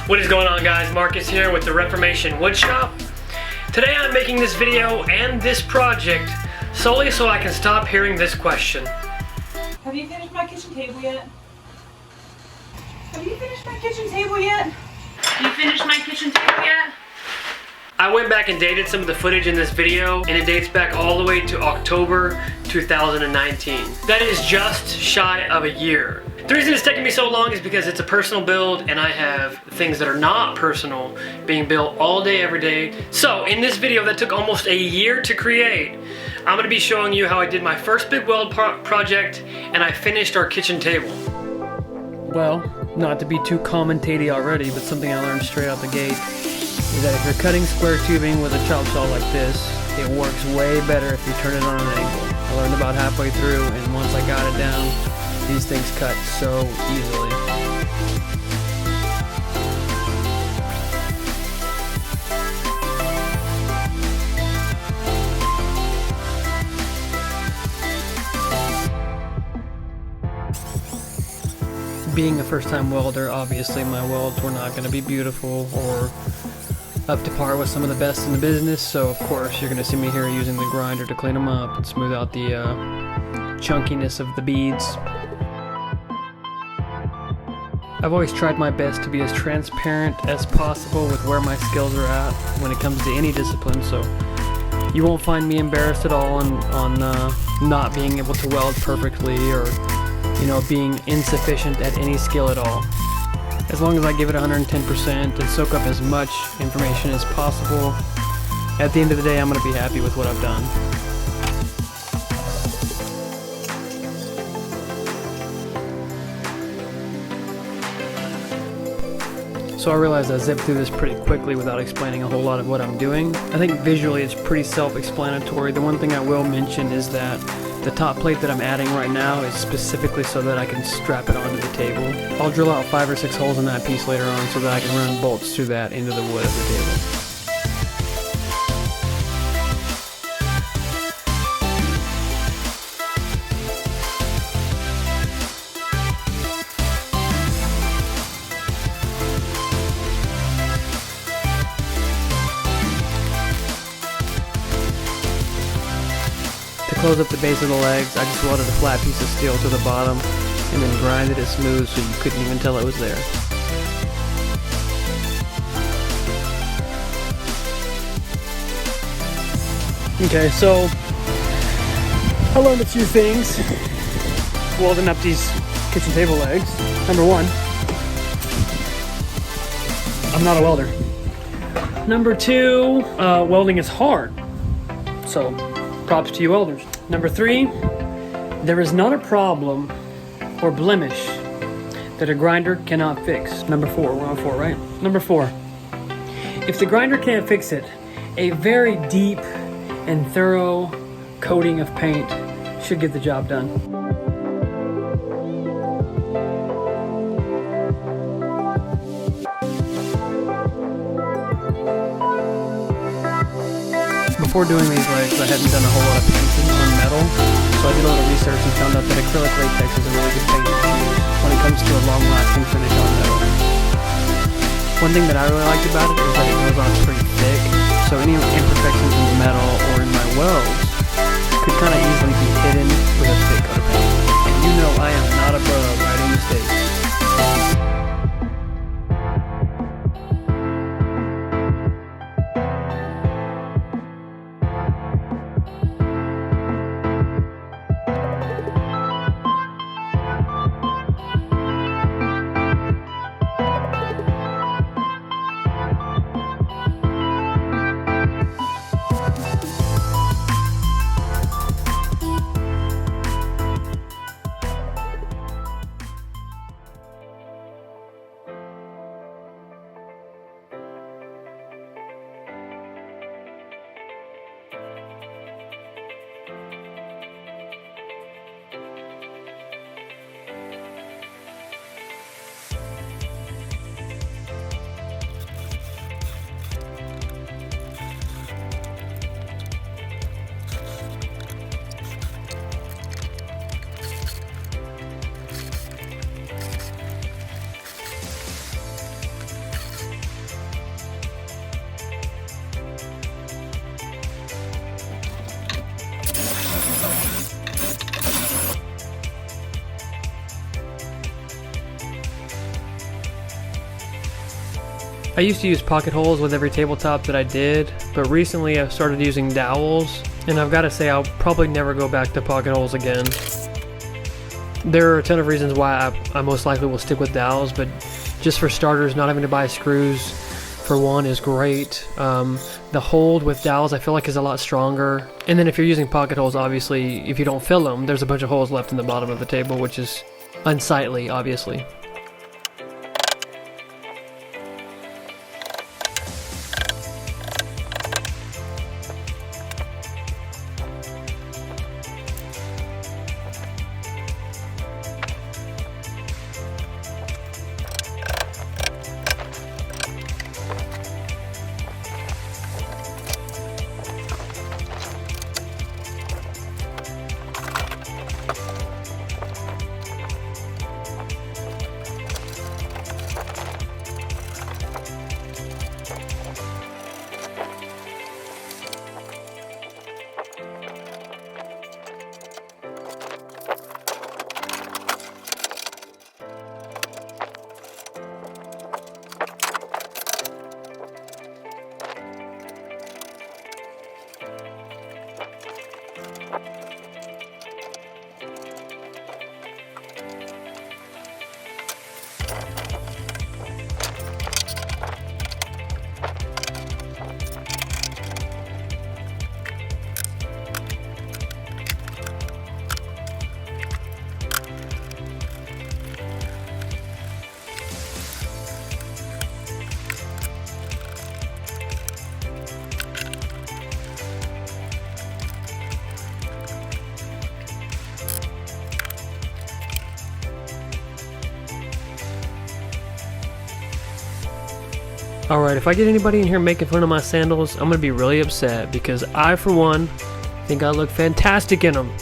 What is going on, guys? Marcus here with the Reformation Woodshop. Today I'm making this video and this project solely so I can stop hearing this question. Have you finished my kitchen table yet? Have you finished my kitchen table yet? Have you finished my kitchen table yet? I went back and dated some of the footage in this video, and it dates back all the way to October 2019. That is just shy of a year. The reason it's taking me so long is because it's a personal build and I have things that are not personal being built all day, every day. So in this video that took almost a year to create, I'm gonna be showing you how I did my first big weld project and I finished our kitchen table. Well, not to be too commentaty already, but something I learned straight out the gate is that if you're cutting square tubing with a chop saw like this, it works way better if you turn it on an angle. I learned about halfway through, and once I got it down, these things cut so easily. Being a first-time welder, obviously my welds were not going to be beautiful or up to par with some of the best in the business, so of course you're going to see me here using the grinder to clean them up and smooth out the chunkiness of the beads. I've always tried my best to be as transparent as possible with where my skills are at when it comes to any discipline, so you won't find me embarrassed at all on not being able to weld perfectly or, you know, being insufficient at any skill at all. As long as I give it 110% and soak up as much information as possible, at the end of the day I'm going to be happy with what I've done. So I realized I zipped through this pretty quickly without explaining a whole lot of what I'm doing. I think visually it's pretty self-explanatory. The one thing I will mention is that the top plate that I'm adding right now is specifically so that I can strap it onto the table. I'll drill out 5 or 6 holes in that piece later on so that I can run bolts through that into the wood of the table. To close up the base of the legs, I just welded a flat piece of steel to the bottom and then grinded it smooth so you couldn't even tell it was there. Okay, so I learned a few things welding up these kitchen table legs. Number one, I'm not a welder. Number two, welding is hard. So props to you welders. Number 3, there is not a problem or blemish that a grinder cannot fix. Number 4, we're on 4, right? Number 4, if the grinder can't fix it, a very deep and thorough coating of paint should get the job done. Before doing these legs, I hadn't done a whole lot of painting on metal, so I did a little research and found out that acrylic latex is a really good paint to use when it comes to a long-lasting finish on metal. One thing that I really liked about it is that it goes on pretty thick, so any imperfections in the metal or in my welds could kind of easily be hidden with a thick coat of paint. And you know I am not a pro at writing mistakes. I used to use pocket holes with every tabletop that I did, but recently I've started using dowels, and I've got to say I'll probably never go back to pocket holes again. There are a ton of reasons why I most likely will stick with dowels, but just for starters, not having to buy screws for one is great. The hold with dowels I feel like is a lot stronger, and then if you're using pocket holes, obviously if you don't fill them, there's a bunch of holes left in the bottom of the table, which is unsightly, obviously. Alright, if I get anybody in here making fun of my sandals, I'm gonna be really upset because I, for one, think I look fantastic in them.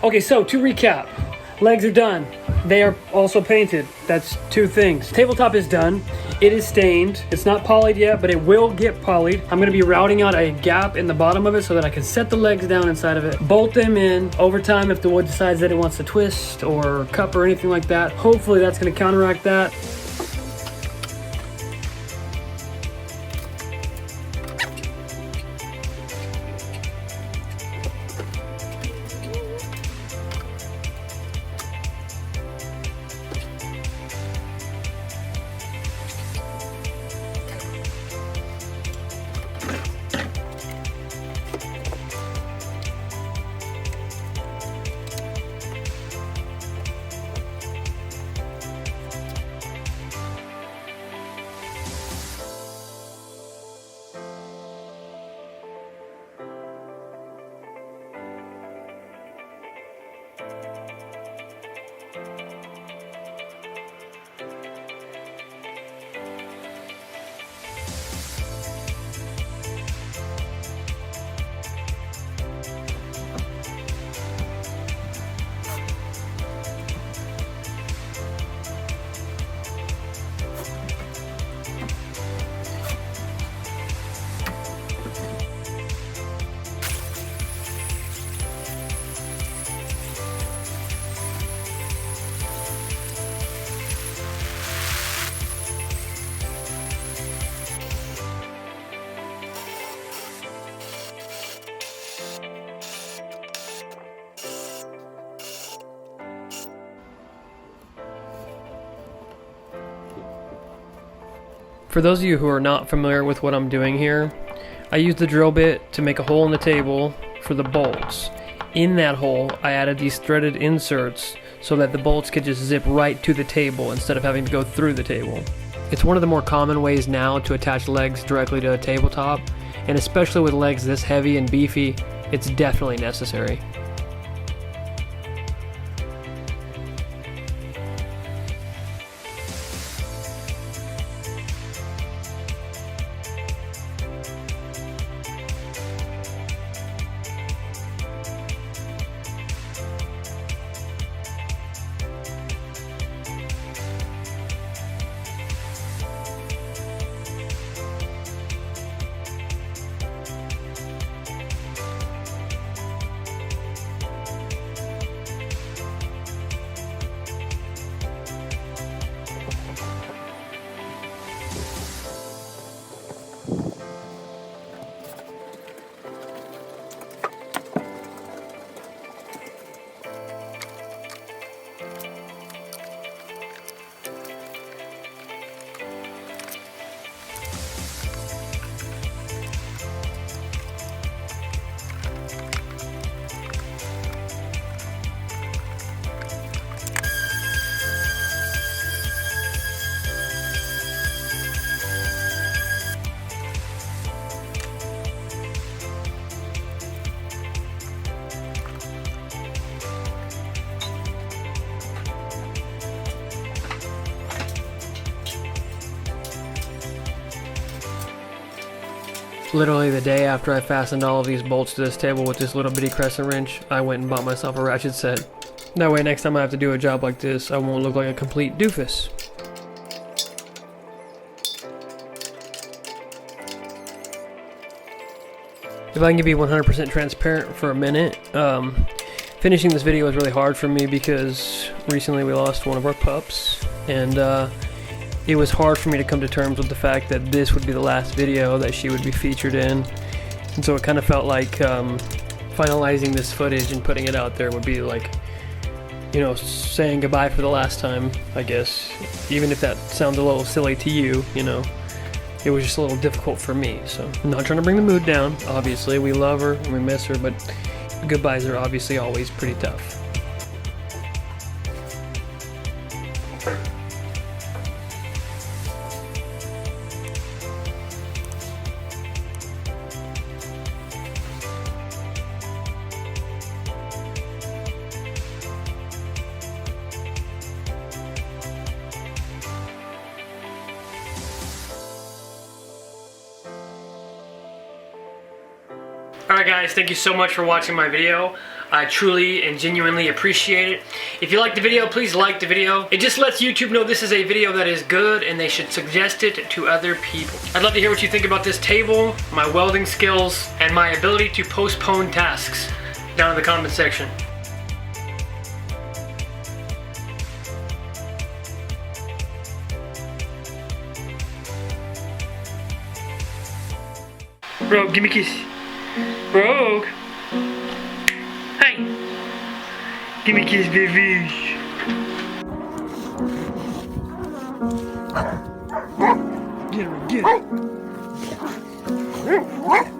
Okay, so to recap, legs are done. They are also painted. That's two things. Tabletop is done. It is stained. It's not polyed yet, but it will get polyed. I'm gonna be routing out a gap in the bottom of it so that I can set the legs down inside of it, bolt them in. Over time, if the wood decides that it wants to twist or cup or anything like that, hopefully that's gonna counteract that. For those of you who are not familiar with what I'm doing here, I used the drill bit to make a hole in the table for the bolts. In that hole, I added these threaded inserts so that the bolts could just zip right to the table instead of having to go through the table. It's one of the more common ways now to attach legs directly to a tabletop, and especially with legs this heavy and beefy, it's definitely necessary. Literally the day after I fastened all of these bolts to this table with this little bitty crescent wrench, I went and bought myself a ratchet set. That way next time I have to do a job like this, I won't look like a complete doofus. If I can be 100% transparent for a minute, finishing this video was really hard for me because recently we lost one of our pups, and it was hard for me to come to terms with the fact that this would be the last video that she would be featured in. And so it kind of felt like finalizing this footage and putting it out there would be like, you know, saying goodbye for the last time, I guess. Even if that sounds a little silly to you, you know. It was just a little difficult for me, so I'm not trying to bring the mood down. Obviously, we love her and we miss her, but goodbyes are obviously always pretty tough. Alright guys, thank you so much for watching my video. I truly and genuinely appreciate it. If you liked the video, please like the video. It just lets YouTube know this is a video that is good and they should suggest it to other people. I'd love to hear what you think about this table, my welding skills, and my ability to postpone tasks down in the comment section. Bro, give me a kiss. Rogue. Hey. Give me a kiss, baby. Get him, get him.